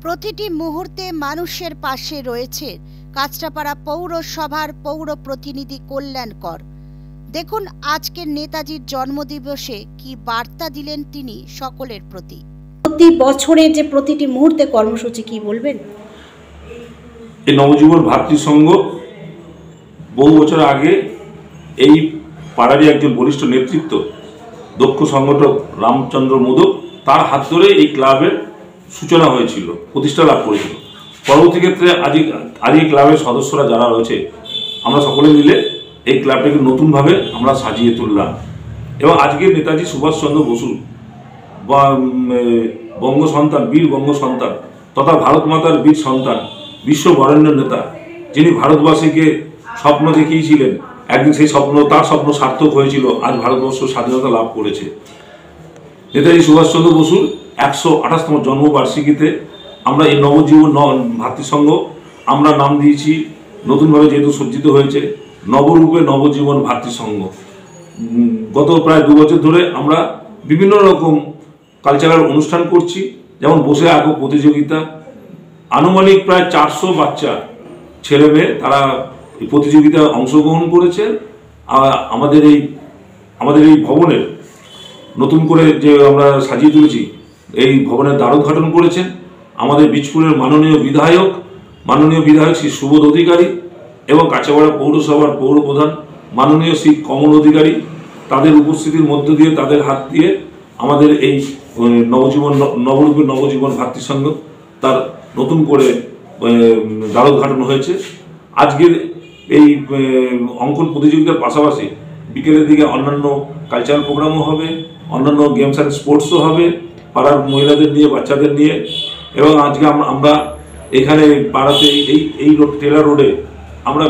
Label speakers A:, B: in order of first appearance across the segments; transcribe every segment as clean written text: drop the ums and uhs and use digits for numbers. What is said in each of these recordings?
A: প্রতিটি মুহূর্তে মানুষের পাশে রয়েছে কাঁচরাপাড়া পৌরসভার পৌর প্রতিনিধি কল্যাণ কর। দেখুন আজকের নেতাজির জন্মদিবসে কি বার্তা দিলেন তিনি সকলের প্রতি। প্রতি বছরের যে প্রতিটি মুহূর্তে কর্মসূচি কি বলবেন?
B: এই নবজীবন ভাতৃসংঘ বহু বছর আগে এই পাড়ারই একজন বরিষ্ঠ নেতৃত্ব দক্ষ সংগঠক রামচন্দ্র মোদক তার হাত ধরে এই ক্লাবের সূচনা হয়েছিল, প্রতিষ্ঠা লাভ করেছিল। পরবর্তী ক্ষেত্রে আজ এই ক্লাবের সদস্যরা যারা রয়েছে আমরা সকলে মিলে এই ক্লাবটাকে নতুনভাবে আমরা সাজিয়ে তুললাম এবং আজকে নেতাজি সুভাষচন্দ্র বসু বা বঙ্গ সন্তান, বীর বঙ্গ সন্তান তথা ভারত মাতার বীর সন্তান, বিশ্ব বরেণ্য নেতা, যিনি ভারতবাসীকে স্বপ্ন দেখিয়েছিলেন, একদিন সেই তার স্বপ্ন সার্থক হয়েছিল। আজ ভারতবর্ষ স্বাধীনতা লাভ করেছে। নেতাজি সুভাষচন্দ্র বসুর 128তম জন্মবার্ষিকীতে আমরা এই নবজীবন ভাতৃসংঘ আমরা নাম দিয়েছি, নতুনভাবে যেহেতু সজ্জিত হয়েছে, নবরূপে নবজীবন ভাতৃসংঘ। গত প্রায় 2 বছর ধরে আমরা বিভিন্ন রকম কালচারাল অনুষ্ঠান করছি, যেমন বসে আঁকো প্রতিযোগিতা। আনুমানিক প্রায় 400 বাচ্চা ছেলে মেয়ে তারা এই প্রতিযোগিতায় অংশগ্রহণ করেছে। আমাদের এই ভবনের নতুন করে যে আমরা সাজিয়ে তুলেছি, এই ভবনের দ্বারোদ্ঘাটন করেছেন আমাদের বীজপুরের মাননীয় বিধায়ক শ্রী সুবোধ অধিকারী এবং কাঁচরাপাড়া পৌরসভার পৌর প্রধান মাননীয় শ্রী কমল অধিকারী। তাদের উপস্থিতির মধ্য দিয়ে, তাদের হাত দিয়ে আমাদের এই নবরূপে নবজীবন ভাতৃসংঘ তার নতুন করে দ্বারোদ্ঘাটন হয়েছে। আজকের এই অঙ্কন প্রতিযোগিতার পাশাপাশি বিকেলের দিকে অন্যান্য কালচারাল প্রোগ্রামও হবে, অন্যান্য গেমস অ্যান্ড স্পোর্টসও হবে পাড়ার মহিলাদের নিয়ে, বাচ্চাদের নিয়ে। এবং আজকে আমরা এখানে পাড়াতে এই টেলার রোডে আমরা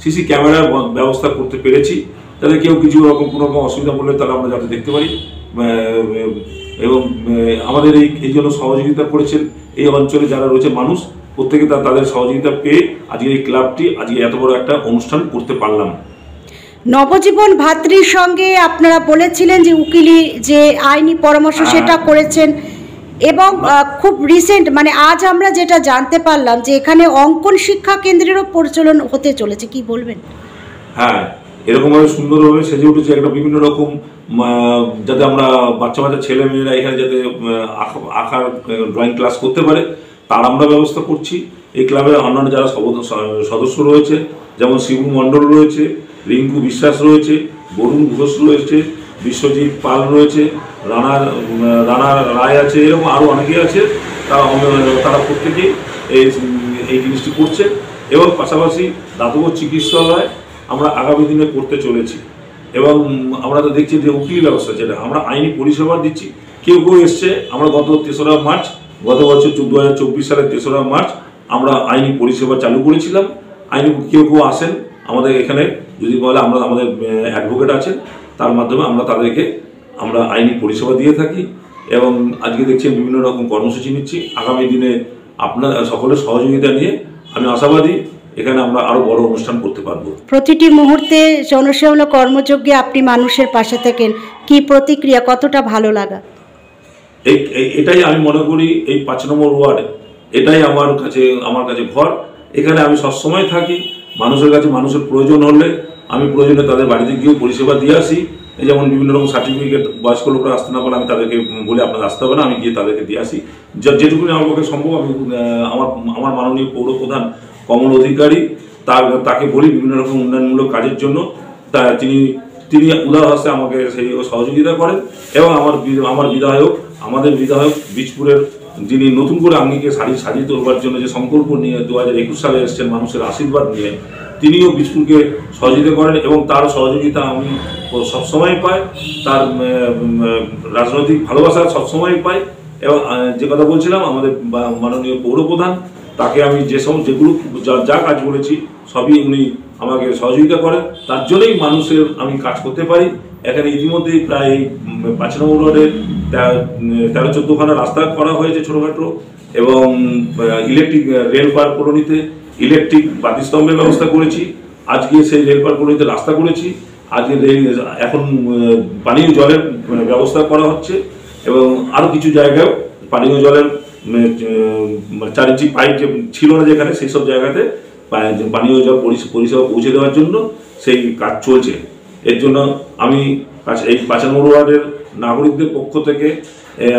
B: সিসি ক্যামেরার ব্যবস্থা করতে পেরেছি, যাতে কেউ কোনো রকম অসুবিধা পড়লে তারা আমরা যাতে দেখতে পারি। এবং আমাদের এই জন্য সহযোগিতা করেছেন এই অঞ্চলে যারা রয়েছে মানুষ, প্রত্যেকে তাদের সহযোগিতা পেয়ে আজকে এই ক্লাবটি আজকে এত বড় একটা অনুষ্ঠান করতে পারলাম।
A: নবজীবন ভাতৃর সঙ্গে আপনারা বলেছিলেন যে উকিলি যে আইনি পরামর্শ সেটা করেছেন এবং খুব রিসেন্ট মানে আজ আমরা যেটা জানতে পারলাম যে এখানে অঙ্কন শিক্ষা কেন্দ্রেরও পরিচালন হতে চলেছে, কি বলবেন?
B: হ্যাঁ, এরকমভাবে সুন্দরভাবে সেজে উঠেছে একটা বিভিন্ন রকম, যাতে আমরা বাচ্চা ছেলে মেয়েরা এখানে যাতে আঁকার ড্রয়িং ক্লাস করতে পারে তার আমরা ব্যবস্থা করছি। এই ক্লাবের অন্যান্য যারা সদস্য রয়েছে, যেমন শিবু মণ্ডল রয়েছে, রিঙ্কু বিশ্বাস রয়েছে, বরুণ ঘোষ রয়েছে, বিশ্বজিৎ পাল রয়েছে, রানা রায় আছে, এরকম আরও অনেকেই আছে। তারা প্রত্যেকেই এই জিনিসটি করছে এবং পাশাপাশি দাতব্য চিকিৎসালয় আমরা আগামী দিনে করতে চলেছি। এবং আমরা তো দেখছি যে উকিল ব্যবস্থা, যেটা আমরা আইনি পরিষেবা দিচ্ছি। কেউ এসছে, আমরা গত 3রা মার্চ, গত বছর 2024 সালের 3রা মার্চ আমরা আইনি পরিষেবা চালু করেছিলাম। কেউ আসেন আমাদের এখানে, যদি বলে আমাদের অ্যাডভোকেট আছেন, তার মাধ্যমে তাদেরকে আমরা আইনি পরিষেবা দিয়ে থাকি। এবং আজকে দেখছি বিভিন্ন রকম কর্মসূচি নিচ্ছি। আগামী দিনে আপনার সকলের সহযোগিতা নিয়ে আমি আশাবাদী এখানে আমরা আরো বড় অনুষ্ঠান করতে পারবো।
A: প্রতিটি মুহূর্তে জনসেবা কর্মযজ্ঞে আপনি মানুষের পাশে থাকেন, কি প্রতিক্রিয়া, কতটা ভালো লাগা?
B: এটাই আমি মনে করি, এই 5 নম্বর ওয়ার্ড এটাই আমার কাছে ঘর। এখানে আমি সবসময় থাকি। মানুষের প্রয়োজন হলে আমি প্রয়োজনে তাদের বাড়িতে গিয়েও পরিষেবা দিয়ে আসি। এই যেমন বিভিন্ন রকম সার্টিফিকেট বয়স্ক লোকরা আসতে না পারলে আমি তাদেরকে বলে আপনারা আসতে হবে না, আমি গিয়ে তাদেরকে দিয়ে আসি। যেটুকুনি আমার পক্ষে সম্ভব আমি আমার মাননীয় পৌর প্রধান কমল অধিকারী তাকে বলি বিভিন্ন রকম উন্নয়নমূলক কাজের জন্য। তিনি উদার হস্তে আমাকে সেই সহযোগিতা করেন। এবং আমাদের বিধায়ক বীজপুরের, যিনি নতুন করে আঙ্গিকে সাজিয়ে তোলবার জন্য যে সংকল্প নিয়ে 2021 সালে এসেছেন মানুষের আশীর্বাদ নিয়ে, তিনিও বীজপুরকে সহযোগিতা করেন এবং তার সহযোগিতা আমি সবসময় পাই, তার রাজনৈতিক ভালোবাসা সবসময় পাই। এবং যে কথা বলছিলাম, আমাদের মাননীয় পৌরপ্রধান, তাকে আমি যেগুলো যা কাজ বলেছি সবই উনি আমাকে সহযোগিতা করেন। তার জন্যই মানুষের আমি কাজ করতে পারি। এখানে ইতিমধ্যেই প্রায় 5 নম্বর ওয়ার্ডের 13-14খানা রাস্তা করা হয়েছে ছোটোখাটো, এবং ইলেকট্রিক রেলপার কলোনিতে ইলেকট্রিক বাতিস্তম্ভের ব্যবস্থা করেছি। আজকে সেই রেলপার কলোনিতে রাস্তা করেছি। আজকে এখন পানীয় জলের ব্যবস্থা করা হচ্ছে এবং আরও কিছু জায়গায় পানীয় জলের 4 ইঞ্চি পাইপ যে ছিল না যেখানে, সেই সব জায়গাতে পানীয় জল পরিষেবা পৌঁছে দেওয়ার জন্য সেই কাজ চলছে। এর জন্য আমি এই 5 নম্বর ওয়ার্ডের নাগরিকদের পক্ষ থেকে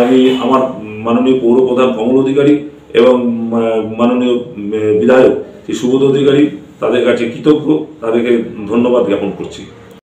B: আমি আমার মাননীয় পৌরপ্রধান কমল অধিকারী এবং মাননীয় বিধায়ক শ্রী সুবোধ অধিকারী, তাদের কাছে কৃতজ্ঞ, তাদেরকে ধন্যবাদ জ্ঞাপন করছি।